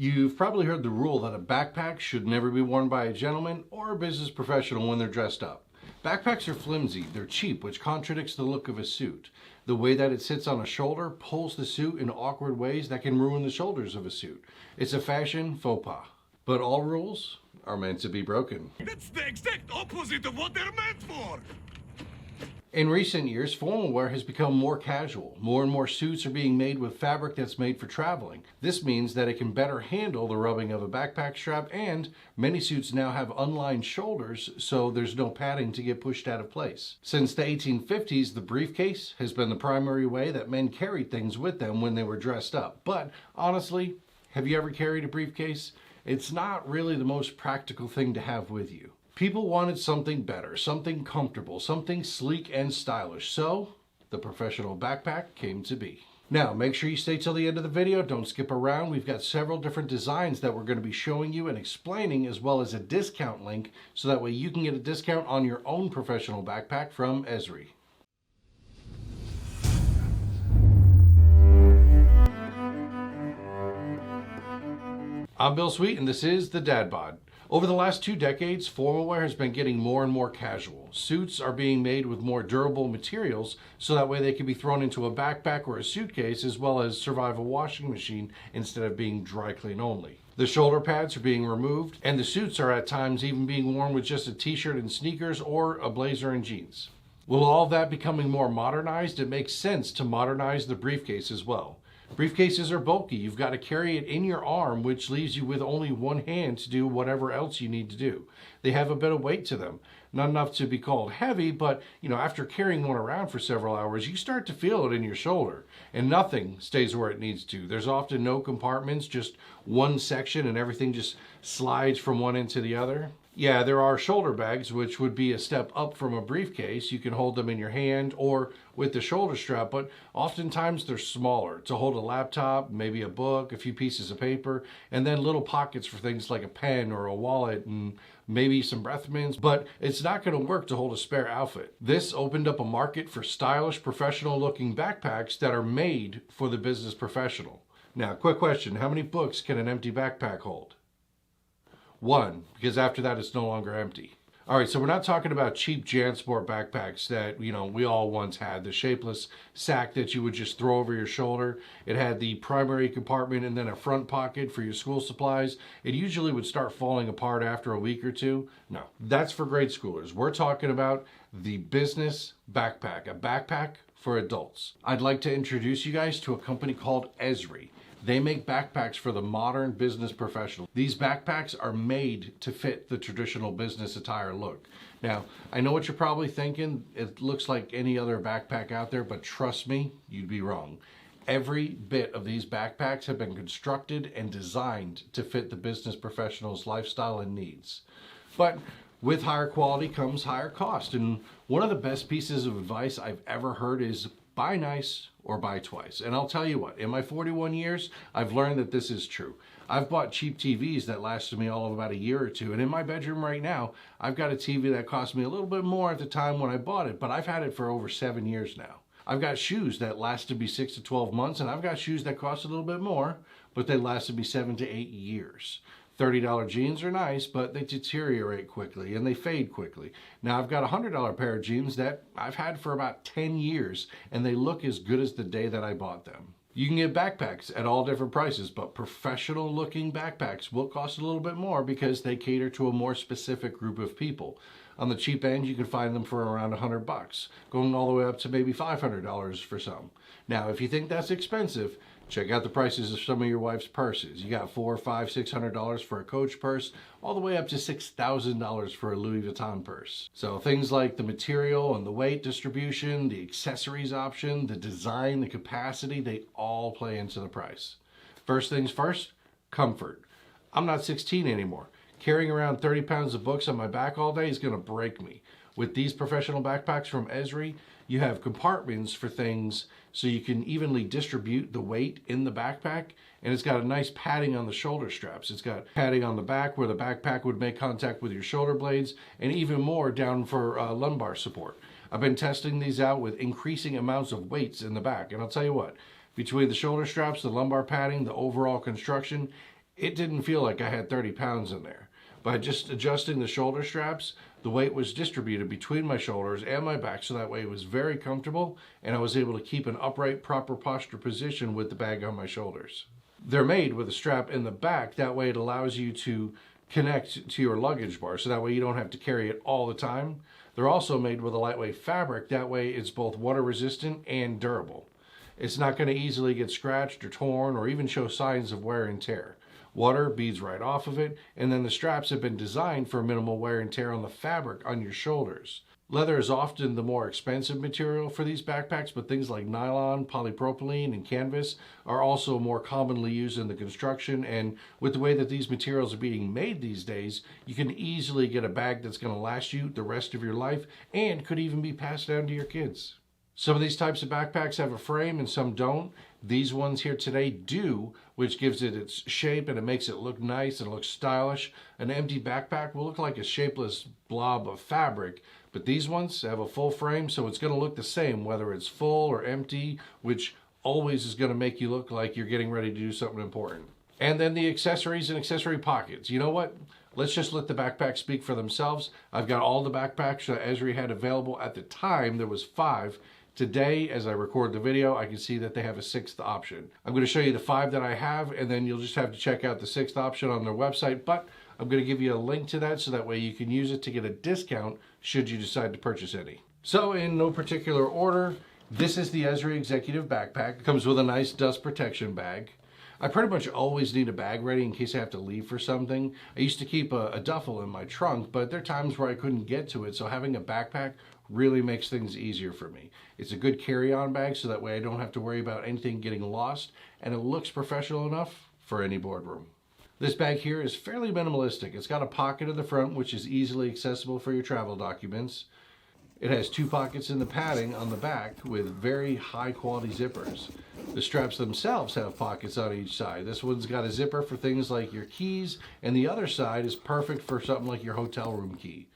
You've probably heard the rule that a backpack should never be worn by a gentleman or a business professional when they're dressed up. Backpacks are flimsy, they're cheap, which contradicts the look of a suit. The way that it sits on a shoulder pulls the suit in awkward ways that can ruin the shoulders of a suit. It's a fashion faux pas. But all rules are meant to be broken. That's the exact opposite of what they're meant for! In recent years, formal wear has become more casual. More and more suits are being made with fabric that's made for traveling. This means that it can better handle the rubbing of a backpack strap, and many suits now have unlined shoulders, so there's no padding to get pushed out of place. Since the 1850s, the briefcase has been the primary way that men carried things with them when they were dressed up. But honestly, have you ever carried a briefcase? It's not really the most practical thing to have with you. People wanted something better, something comfortable, something sleek and stylish, so the professional backpack came to be. Now, make sure you stay till the end of the video. Don't skip around. We've got several different designs that we're going to be showing you and explaining, as well as a discount link, so that way you can get a discount on your own professional backpack from Ezri. I'm Bill Sweet, and this is the Dad Bod. Over the last 2 decades, formal wear has been getting more and more casual. Suits are being made with more durable materials, so that way they can be thrown into a backpack or a suitcase, as well as survive a washing machine instead of being dry clean only. The shoulder pads are being removed, and the suits are at times even being worn with just a t-shirt and sneakers or a blazer and jeans. With all of that becoming more modernized, it makes sense to modernize the briefcase as well. Briefcases are bulky. You've got to carry it in your arm, which leaves you with only one hand to do whatever else you need to do. They have a bit of weight to them. Not enough to be called heavy, but after carrying one around for several hours, you start to feel it in your shoulder. And nothing stays where it needs to. There's often no compartments, just one section, and everything just slides from one end to the other. Yeah, there are shoulder bags, which would be a step up from a briefcase. You can hold them in your hand or with the shoulder strap, but oftentimes they're smaller to hold a laptop, maybe a book, a few pieces of paper, and then little pockets for things like a pen or a wallet and maybe some breath mints, but it's not going to work to hold a spare outfit. This opened up a market for stylish, professional-looking backpacks that are made for the business professional. Now, quick question, how many books can an empty backpack hold? 1, because after that it's no longer empty. All right, so we're not talking about cheap JanSport backpacks that, we all once had. The shapeless sack that you would just throw over your shoulder. It had the primary compartment and then a front pocket for your school supplies. It usually would start falling apart after a week or two. No, that's for grade schoolers. We're talking about the business backpack, a backpack for adults. I'd like to introduce you guys to a company called Ezri. They make backpacks for the modern business professional. These backpacks are made to fit the traditional business attire look. Now, I know what you're probably thinking. It looks like any other backpack out there, but trust me, you'd be wrong. Every bit of these backpacks have been constructed and designed to fit the business professional's lifestyle and needs. But with higher quality comes higher cost. And one of the best pieces of advice I've ever heard is buy nice or buy twice. And I'll tell you what, in my 41 years, I've learned that this is true. I've bought cheap TVs that lasted me all of about a year or two. And in my bedroom right now, I've got a TV that cost me a little bit more at the time when I bought it, but I've had it for over 7 years now. I've got shoes that lasted me 6 to 12 months, and I've got shoes that cost a little bit more, but they lasted me 7 to 8 years. $30 jeans are nice, but they deteriorate quickly and they fade quickly. Now I've got a $100 pair of jeans that I've had for about 10 years and they look as good as the day that I bought them. You can get backpacks at all different prices, but professional looking backpacks will cost a little bit more because they cater to a more specific group of people. On the cheap end, you can find them for around $100, going all the way up to maybe $500 for some. Now, if you think that's expensive, check out the prices of some of your wife's purses. You got $400, $500, $600 for a Coach purse, all the way up to $6,000 for a Louis Vuitton purse. So things like the material and the weight distribution, the accessories option, the design, the capacity, they all play into the price. First things first, comfort. I'm not 16 anymore. Carrying around 30 pounds of books on my back all day is going to break me. With these professional backpacks from Ezri, you have compartments for things so you can evenly distribute the weight in the backpack, and it's got a nice padding on the shoulder straps. It's got padding on the back where the backpack would make contact with your shoulder blades, and even more down for lumbar support. I've been testing these out with increasing amounts of weights in the back, and I'll tell you what, between the shoulder straps, the lumbar padding, the overall construction, it didn't feel like I had 30 pounds in there. By just adjusting the shoulder straps, the weight was distributed between my shoulders and my back, so that way it was very comfortable, and I was able to keep an upright, proper posture position with the bag on my shoulders. They're made with a strap in the back, that way it allows you to connect to your luggage bar, so that way you don't have to carry it all the time. They're also made with a lightweight fabric, that way it's both water resistant and durable. It's not going to easily get scratched or torn or even show signs of wear and tear. Water beads right off of it, and then the straps have been designed for minimal wear and tear on the fabric on your shoulders. Leather is often the more expensive material for these backpacks, but things like nylon, polypropylene, and canvas are also more commonly used in the construction, and with the way that these materials are being made these days, you can easily get a bag that's going to last you the rest of your life and could even be passed down to your kids. Some of these types of backpacks have a frame and some don't. These ones here today do, which gives it its shape and it makes it look nice and looks stylish. An empty backpack will look like a shapeless blob of fabric, but these ones have a full frame, so it's going to look the same whether it's full or empty, which always is going to make you look like you're getting ready to do something important. And then the accessories and accessory pockets. You know what? Let's just let the backpacks speak for themselves. I've got all the backpacks that Ezri had available at the time. There was 5. Today, as I record the video, I can see that they have a 6th option. I'm going to show you the 5 that I have, and then you'll just have to check out the 6th option on their website, but I'm going to give you a link to that so that way you can use it to get a discount should you decide to purchase any. So in no particular order, this is the Ezri Executive Backpack. It comes with a nice dust protection bag. I pretty much always need a bag ready in case I have to leave for something. I used to keep a duffel in my trunk, but there are times where I couldn't get to it, so having a backpack really makes things easier for me. It's a good carry-on bag, so that way I don't have to worry about anything getting lost, and it looks professional enough for any boardroom. This bag here is fairly minimalistic. It's got a pocket in the front, which is easily accessible for your travel documents. It has 2 pockets in the padding on the back with very high quality zippers. The straps themselves have pockets on each side. This one's got a zipper for things like your keys, and the other side is perfect for something like your hotel room key.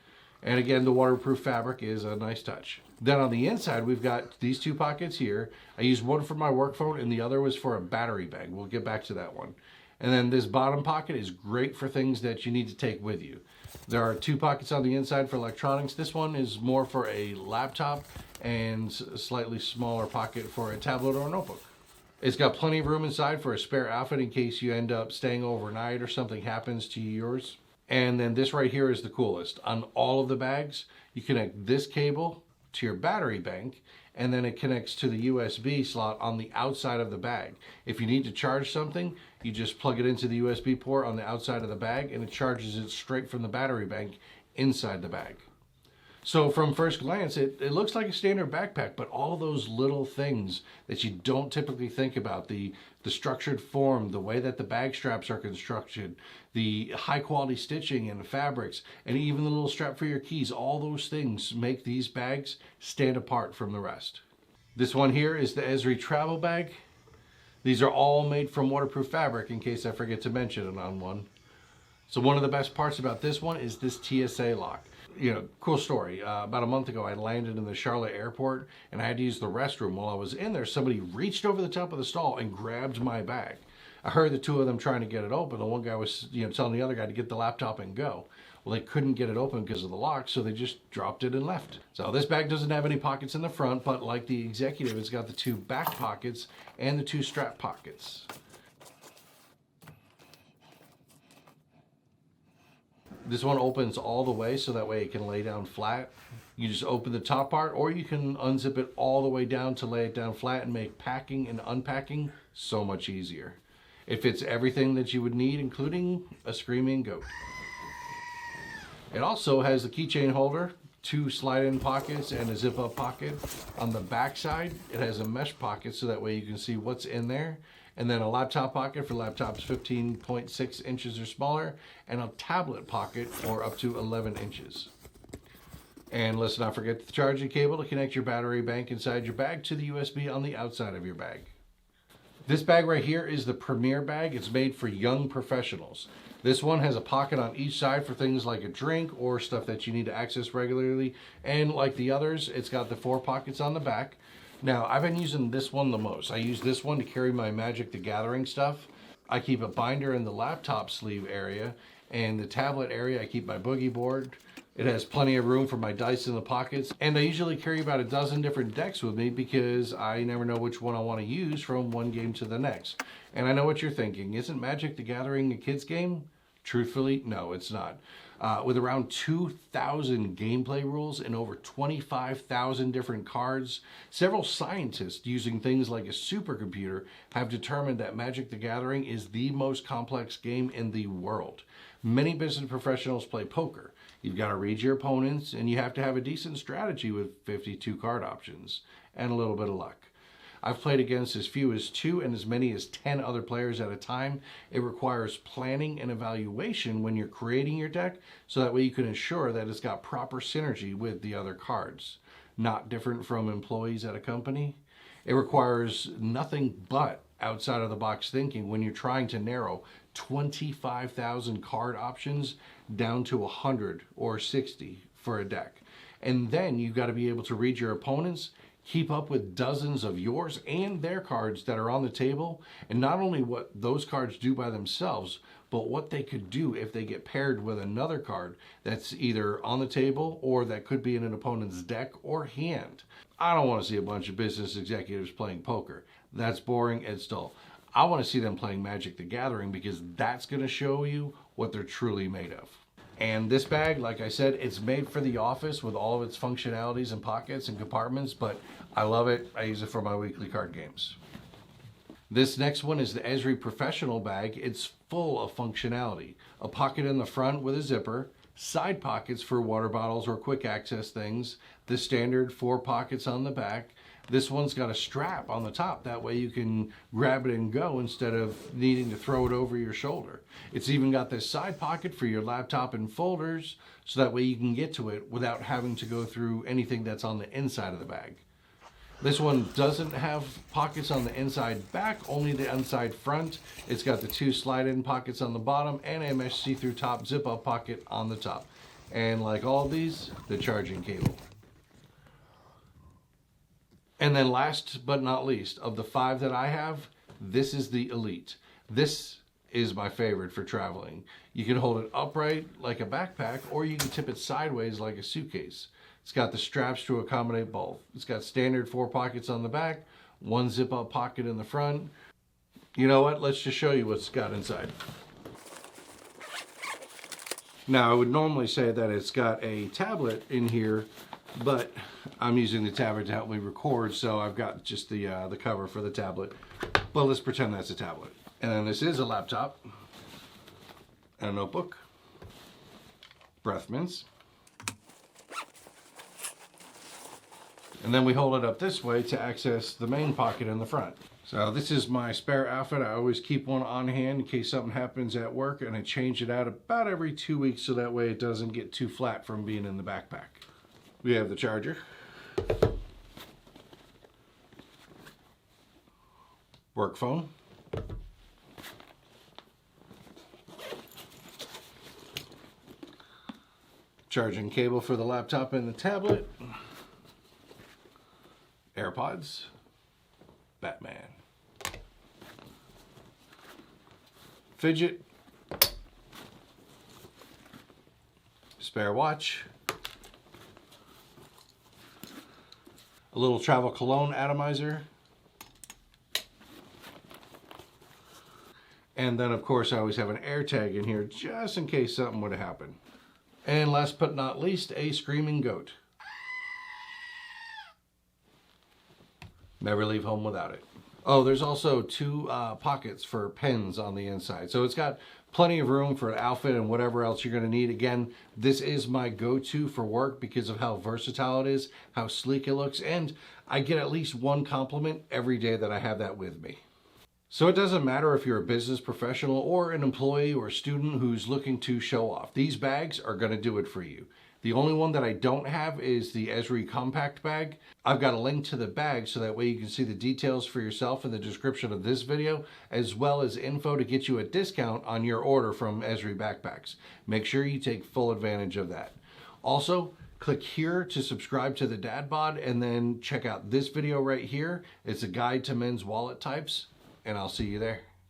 And again, the waterproof fabric is a nice touch. Then on the inside, we've got these 2 pockets here. I used one for my work phone and the other was for a battery bag. We'll get back to that one. And then this bottom pocket is great for things that you need to take with you. There are 2 pockets on the inside for electronics. This one is more for a laptop and a slightly smaller pocket for a tablet or a notebook. It's got plenty of room inside for a spare outfit in case you end up staying overnight or something happens to yours. And then this right here is the coolest. On all of the bags, you connect this cable to your battery bank, and then it connects to the USB slot on the outside of the bag. If you need to charge something, you just plug it into the USB port on the outside of the bag, and it charges it straight from the battery bank inside the bag. So from first glance, it looks like a standard backpack, but all those little things that you don't typically think about, the structured form, the way that the bag straps are constructed, the high quality stitching and fabrics, and even the little strap for your keys, all those things make these bags stand apart from the rest. This one here is the Ezri travel bag. These are all made from waterproof fabric, in case I forget to mention it on one. So one of the best parts about this one is this TSA lock. You know, cool story. About a month ago, I landed in the Charlotte airport and I had to use the restroom. While I was in there, somebody reached over the top of the stall and grabbed my bag. I heard the 2 of them trying to get it open. The one guy was, telling the other guy to get the laptop and go. Well, they couldn't get it open because of the lock, so they just dropped it and left. So this bag doesn't have any pockets in the front, but like the Executive, it's got the 2 back pockets and the 2 strap pockets. This one opens all the way so that way it can lay down flat. You just open the top part, or you can unzip it all the way down to lay it down flat and make packing and unpacking so much easier. It fits everything that you would need, including a screaming goat. It also has a keychain holder, 2 slide-in pockets, and a zip-up pocket. On the back side, it has a mesh pocket so that way you can see what's in there. And then a laptop pocket for laptops 15.6 inches or smaller, and a tablet pocket for up to 11 inches. And let's not forget the charging cable to connect your battery bank inside your bag to the USB on the outside of your bag. This bag right here is the Premier bag. It's made for young professionals. This one has a pocket on each side for things like a drink or stuff that you need to access regularly. And like the others, it's got the 4 pockets on the back. Now, I've been using this one the most. I use this one to carry my Magic the Gathering stuff. I keep a binder in the laptop sleeve area, and the tablet area I keep my boogie board. It has plenty of room for my dice in the pockets, and I usually carry about a dozen different decks with me because I never know which one I want to use from one game to the next. And I know what you're thinking, isn't Magic the Gathering a kid's game? Truthfully, no, it's not. With around 2,000 gameplay rules and over 25,000 different cards, several scientists using things like a supercomputer have determined that Magic the Gathering is the most complex game in the world. Many business professionals play poker. You've got to read your opponents, and you have to have a decent strategy with 52 card options and a little bit of luck. I've played against as few as 2 and as many as 10 other players at a time. It requires planning and evaluation when you're creating your deck, so that way you can ensure that it's got proper synergy with the other cards. Not different from employees at a company. It requires nothing but outside of the box thinking when you're trying to narrow 25,000 card options down to 100 or 60 for a deck. And then you've got to be able to read your opponents, keep up with dozens of yours and their cards that are on the table, and not only what those cards do by themselves, but what they could do if they get paired with another card that's either on the table or that could be in an opponent's deck or hand. I don't want to see a bunch of business executives playing poker. That's boring and dull. I want to see them playing Magic the Gathering because that's going to show you what they're truly made of. And this bag, like I said, it's made for the office with all of its functionalities and pockets and compartments, but I love it. I use it for my weekly card games. This next one is the Ezri Professional Bag. It's full of functionality. A pocket in the front with a zipper, side pockets for water bottles or quick access things, the standard 4 pockets on the back. This one's got a strap on the top. That way you can grab it and go instead of needing to throw it over your shoulder. It's even got this side pocket for your laptop and folders, so that way you can get to it without having to go through anything that's on the inside of the bag. This one doesn't have pockets on the inside back, only the inside front. It's got the 2 slide-in pockets on the bottom and a mesh see-through top zip-up pocket on the top. And like all of these, the charging cable. And then last but not least, of the 5 that I have, this is the Elite. This is my favorite for traveling. You can hold it upright like a backpack, or you can tip it sideways like a suitcase. It's got the straps to accommodate both. It's got standard 4 pockets on the back, 1 zip-up pocket in the front. You know what? Let's just show you what's got inside. Now, I would normally say that it's got a tablet in here, but I'm using the tablet to help me record, so I've got just the cover for the tablet. But let's pretend that's a tablet. And then this is a laptop, and a notebook, breath mints. And then we hold it up this way to access the main pocket in the front. So this is my spare outfit. I always keep one on hand in case something happens at work, and I change it out about every 2 weeks so that way it doesn't get too flat from being in the backpack. We have the charger, work phone, charging cable for the laptop and the tablet, AirPods, Batman, fidget, spare watch, a little travel cologne atomizer, and then of course I always have an air tag in here just in case something would have happened. And last but not least, a screaming goat. Never leave home without it. Oh, there's also 2 pockets for pens on the inside. So it's got plenty of room for an outfit and whatever else you're going to need. Again, this is my go-to for work because of how versatile it is, how sleek it looks, and I get at least 1 compliment every day that I have that with me. So it doesn't matter if you're a business professional or an employee or a student who's looking to show off. These bags are going to do it for you. The only one that I don't have is the Ezri Compact Bag. I've got a link to the bag so that way you can see the details for yourself in the description of this video, as well as info to get you a discount on your order from Ezri Backpacks. Make sure you take full advantage of that. Also, click here to subscribe to the Dad Bod, and then check out this video right here. It's a guide to men's wallet types, and I'll see you there.